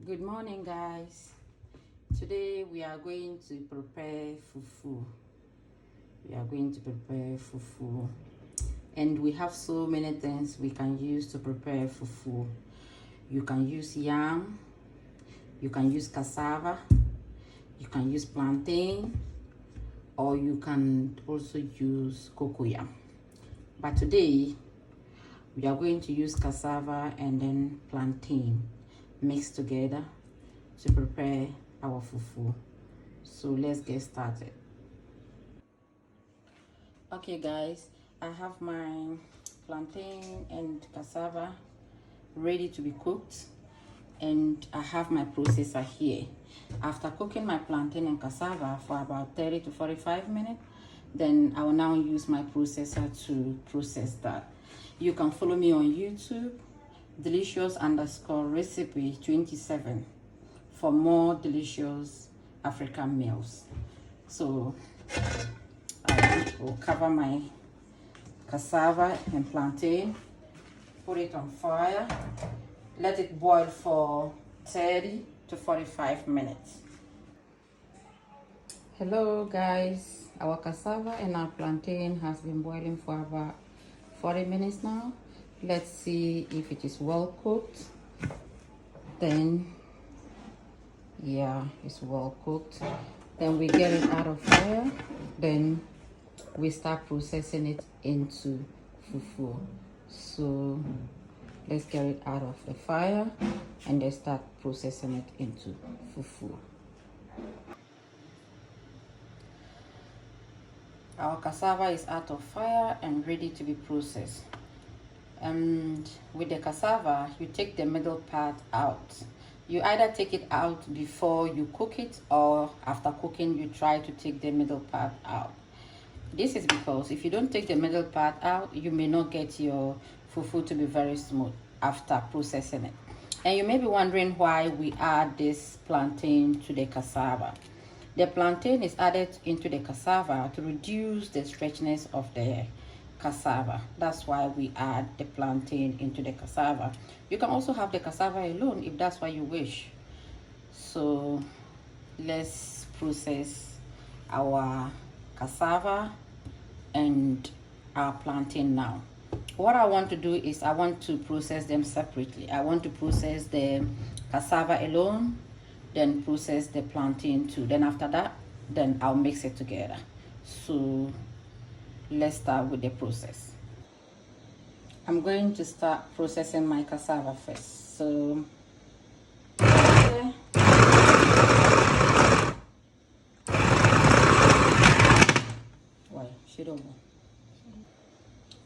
Good morning, guys. Today we are going to prepare fufu. And we have so many things we can use to prepare fufu. You can use yam, you can use cassava, you can use plantain, or you can also use cocoyam. But today we are going to use cassava and then plantain mixed together to prepare our fufu. So let's get started. Okay guys, I have my plantain and cassava ready to be cooked, and I have my processor here. After cooking my plantain and cassava for about 30 to 45 minutes, then I will now use my processor to process that. You can follow me on YouTube, delicious_recipe27, for more delicious African meals. So I will cover my cassava and plantain, put it on fire, let it boil for 30 to 45 minutes. Hello guys, our cassava and our plantain has been boiling for about 40 minutes now. Let's see if it is well cooked. Then yeah, it's well cooked. Then we get it out of fire, then we start processing it into fufu. So let's get it out of the fire and then start processing it into fufu. Our cassava is out of fire and ready to be processed. And with the cassava, you take the middle part out. You either take it out before you cook it, or after cooking you try to take the middle part out. This is because if you don't take the middle part out, you may not get your fufu to be very smooth after processing it. And you may be wondering why we add this plantain to the cassava. The plantain is added into the cassava to reduce the stretchiness of the cassava. That's why we add the plantain into the cassava. You can also have the cassava alone if that's what you wish. So let's process our cassava and our plantain now. What I want to do is I want to process them separately. I want to process the cassava alone, then process the plantain too. Then after that, then I'll mix it together. So let's start with the process. I'm going to start processing my cassava first. So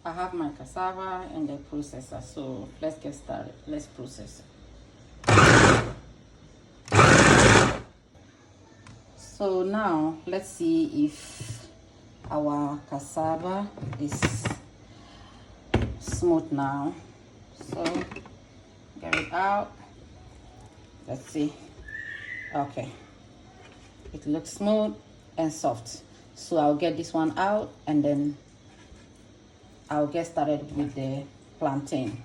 I have my cassava and the processor, so let's get started. Let's process it. So now let's see if our cassava is smooth now. So get it out. Let's see. Okay, it looks smooth and soft. So I'll get this one out and then I'll get started with the plantain.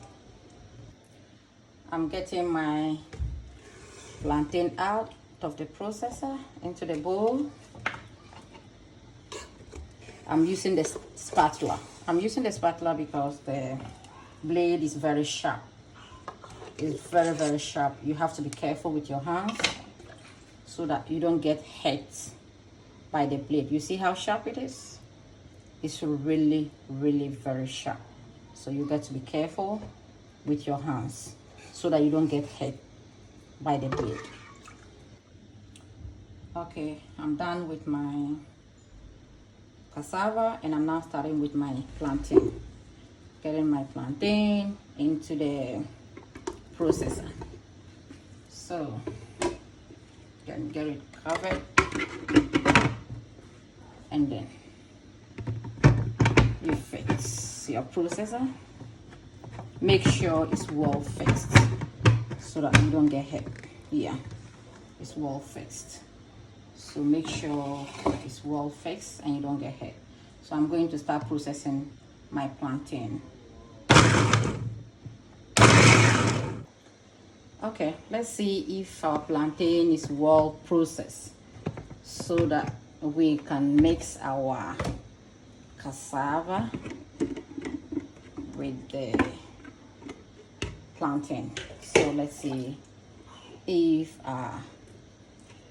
I'm getting my plantain out of the processor into the bowl. I'm using the spatula. I'm using the spatula because the blade is very sharp. It's very, very sharp. You have to be careful with your hands so that you don't get hurt by the blade. You see how sharp it is? It's really, really very sharp. So you got to be careful with your hands so that you don't get hurt by the blade. Okay, I'm done with my cassava and I'm now starting with my plantain. Getting my plantain into the processor. So you can get it covered and then you fix your processor. Make sure it's well fixed so that you don't get hit. Yeah, it's well fixed. So make sure it's well fixed and you don't get hit. So I'm going to start processing my plantain. Okay, let's see if our plantain is well processed so that we can mix our cassava with the plantain. So let's see if our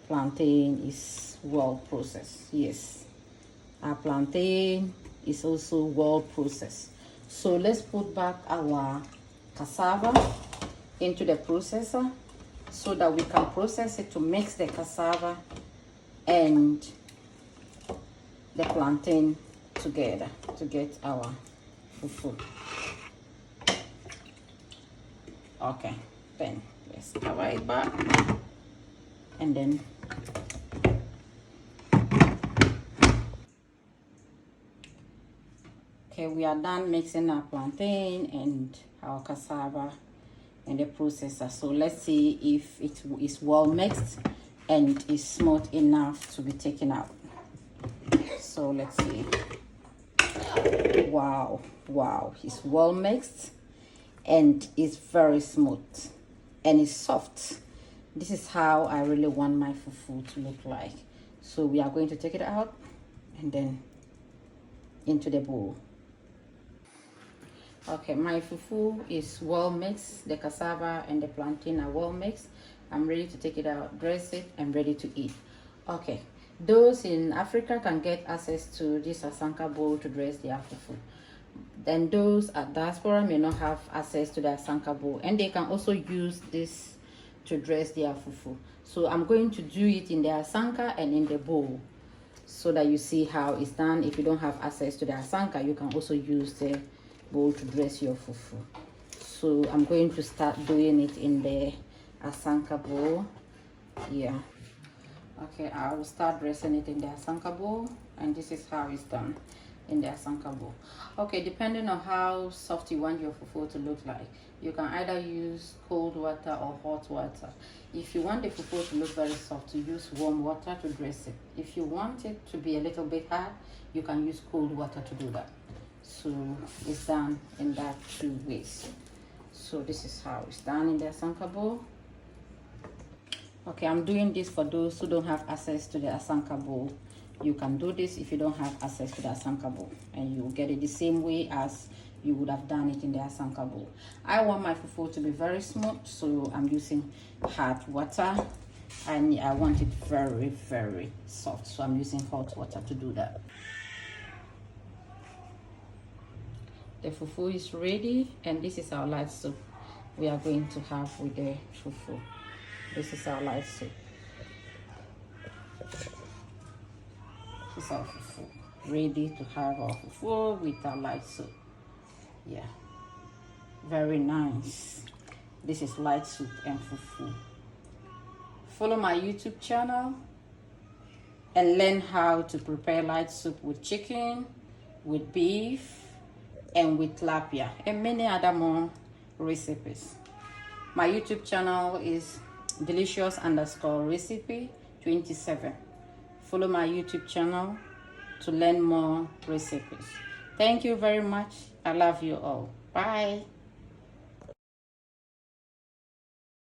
plantain is well processed. Yes, our plantain is also well processed. So let's put back our cassava into the processor so that we can process it to mix the cassava and the plantain together to get our fufu. Okay, then let's cover it back and then okay, we are done mixing our plantain and our cassava in the processor. So let's see if it is well mixed and is smooth enough to be taken out. So let's see. Wow, it's well mixed and it's very smooth and it's soft. This is how I really want my fufu to look like. So we are going to take it out and then into the bowl. Okay, my fufu is well mixed. The cassava and the plantain are well mixed. I'm ready to take it out, dress it, and ready to eat. Okay, those in Africa can get access to this asanka bowl to dress their fufu. Then those at diaspora may not have access to the asanka bowl, and they can also use this to dress their fufu. So I'm going to do it in the asanka and in the bowl so that you see how it's done. If you don't have access to the asanka, you can also use the bowl to dress your fufu. So I'm going to start doing it in the asanka bowl. Yeah, okay, I will start dressing it in the asanka bowl, and this is how it's done in the asanka bowl. Okay, depending on how soft you want your fufu to look like, you can either use cold water or hot water. If you want the fufu to look very soft, to use warm water to dress it. If you want it to be a little bit hard, you can use cold water to do that. So it's done in that 2 ways. So this is how it's done in the asanka bowl. Okay, I'm doing this for those who don't have access to the asanka bowl. You can do this if you don't have access to the asanka bowl, and you will get it the same way as you would have done it in the asanka bowl. I want my fufu to be very smooth, so I'm using hot water, and I want it very, very soft, so I'm using hot water to do that. The fufu is ready, and this is our light soup we are going to have with the fufu. This is our light soup. This is our fufu. Ready to have our fufu with our light soup. Yeah, very nice. This is light soup and fufu. Follow my YouTube channel and learn how to prepare light soup with chicken, with beef, and with tilapia, and many other more recipes. My YouTube channel is delicious_recipe 27. Follow my YouTube channel to learn more recipes. Thank you very much. I love you all. Bye.